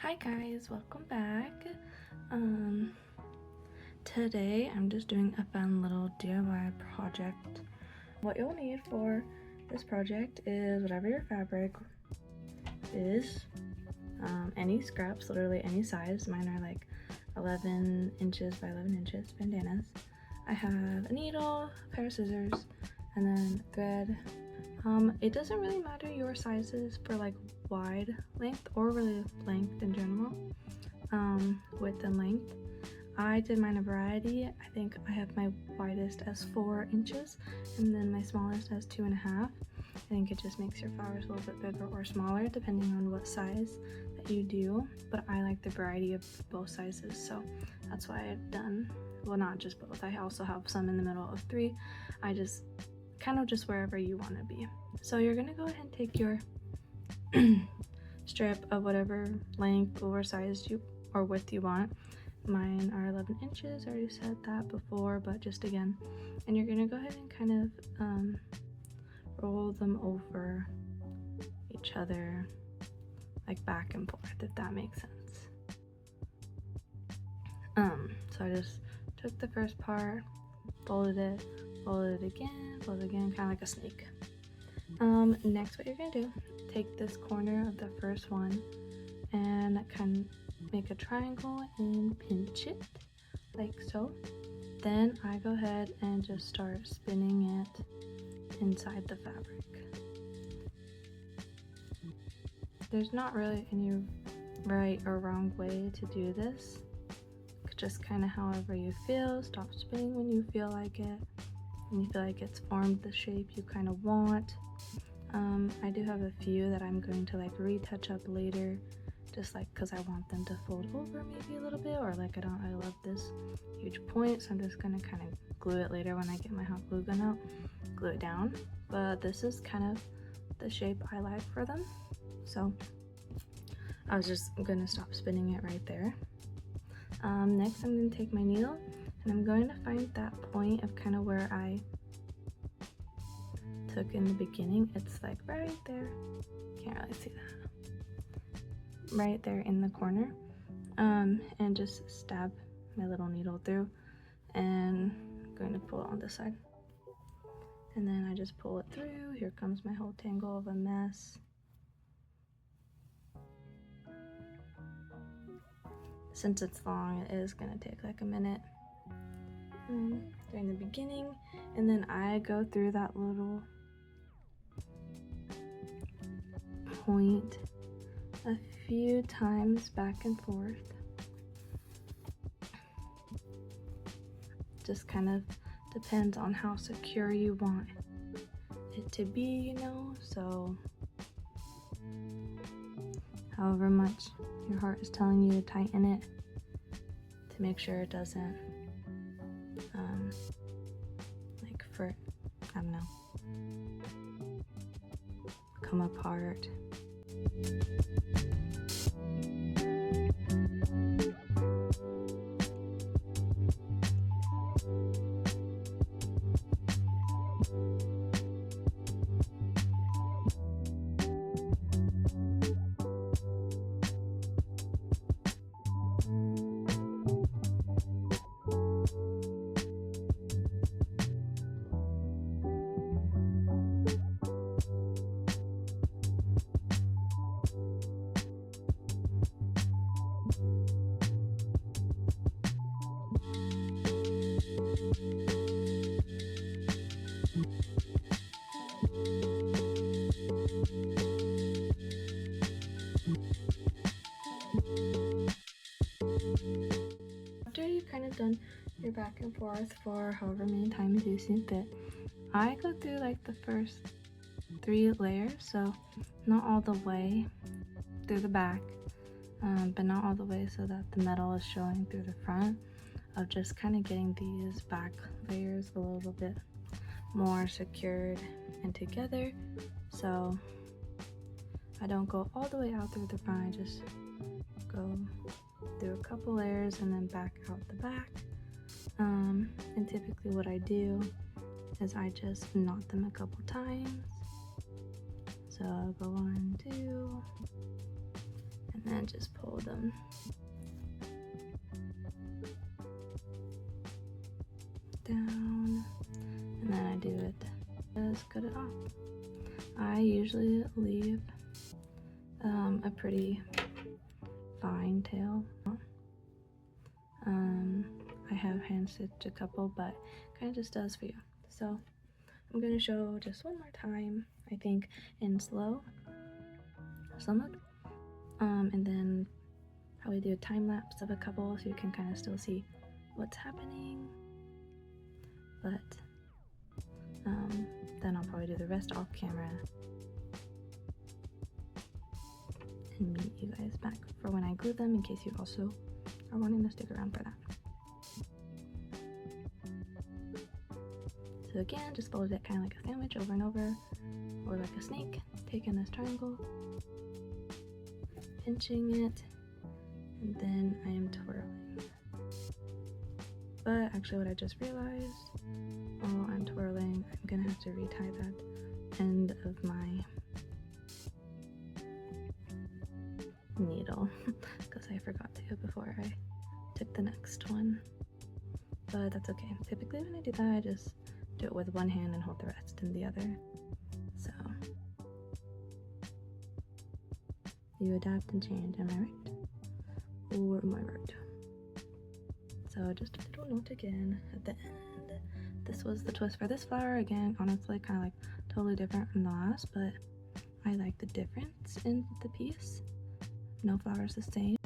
Hi guys, welcome back. Today I'm just doing a fun little DIY project. What you'll need for this project is whatever your fabric is, any scraps, literally any size. Mine are like 11 inches by 11 inches bandanas. I have a needle, a pair of scissors, and then thread. It doesn't really matter your sizes for like wide length or really length in general, width and length. I did mine a variety. I think I have my widest as 4 inches and then my smallest as 2.5. I think it just makes your flowers a little bit bigger or smaller depending on what size that you do, but I like the variety of both sizes, so that's why I've done, well, not just both, I also have some in the middle of 3. I just kind of just wherever you want to be. So you're gonna go ahead and take your strip of whatever length or size you or width you want. Mine are 11 inches, I already said that before, but just again. And you're gonna go ahead and kind of roll them over each other, like back and forth, if that makes sense. So I just took the first part, folded it again, kind of like a snake. Next, what you're gonna do, take this corner of the first one and kind of make a triangle and pinch it like so. Then I go ahead and just start spinning it inside the fabric. There's not really any right or wrong way to do this. Just kind of however you feel. Stop spinning when you feel like it. When you feel like it's formed the shape you kind of want. I do have a few that I'm going to like retouch up later, just like because I want them to fold over maybe a little bit, or like I love this huge point, so I'm just gonna kind of glue it later when I get my hot glue gun out, glue it down. But this is kind of the shape I like for them, so I was just gonna stop spinning it right there. Next I'm going to take my needle and I'm going to find that point of kind of where I took in the beginning. It's like right there, can't really see that, right there in the corner, and just stab my little needle through, and I'm going to pull it on this side, and then I just pull it through. Here comes my whole tangle of a mess. Since it's long, it is gonna take like a minute during the beginning, and then I go through that little point a few times back and forth. Just kind of depends on how secure you want it to be, you know, so however much your heart is telling you to tighten it to make sure it doesn't like I don't know, come apart. After you've kind of done your back and forth for however many times you see fit, I go through like the first 3 layers, so not all the way through the back, but not all the way so that the metal is showing through the front, of just kind of getting these back layers a little bit more secured and together. So I don't go all the way out through the front, I just go through a couple layers and then back out the back. And typically what I do is I just knot them a couple times. So I'll go 1, 2, and and just pull them down, and then I do it, just cut it off. I usually leave a pretty fine tail. I have hand stitched a couple, but kind of just does for you. So I'm gonna show just one more time, I think in slow mode, and then probably do a time lapse of a couple so you can kind of still see what's happening. But then I'll probably do the rest off camera and meet you guys back for when I glue them, in case you also are wanting to stick around for that. So again, just fold it kind of like a sandwich over and over, or like a snake, taking this triangle, pinching it, and then I am twirling. But actually what I just realized, while I'm twirling, I'm gonna have to retie that end of my needle because I forgot to before I took the next one. But that's okay. Typically when I do that, I just do it with one hand and hold the rest in the other. So you adapt and change, am I right? Or am I right? So just a little note again at the end. This was the twist for this flower. Again, honestly, kind of like totally different from the last, but I like the difference in the piece. No flower's the same.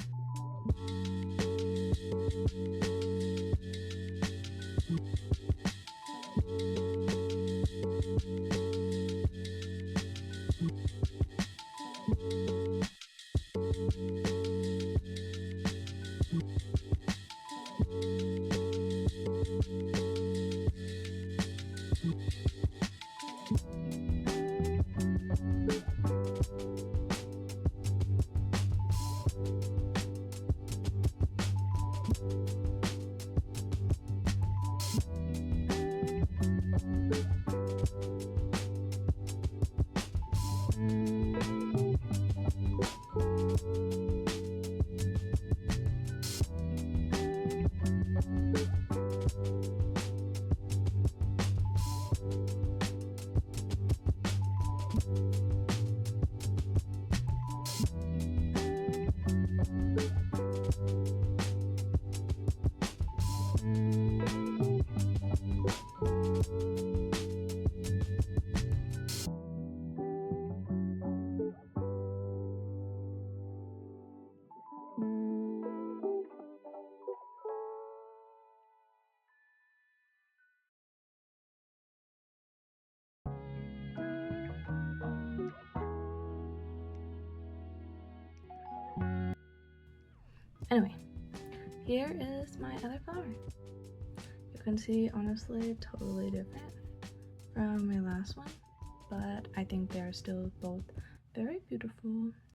Anyway, here is my other flower. You can see, honestly, totally different from my last one, but I think they're still both very beautiful.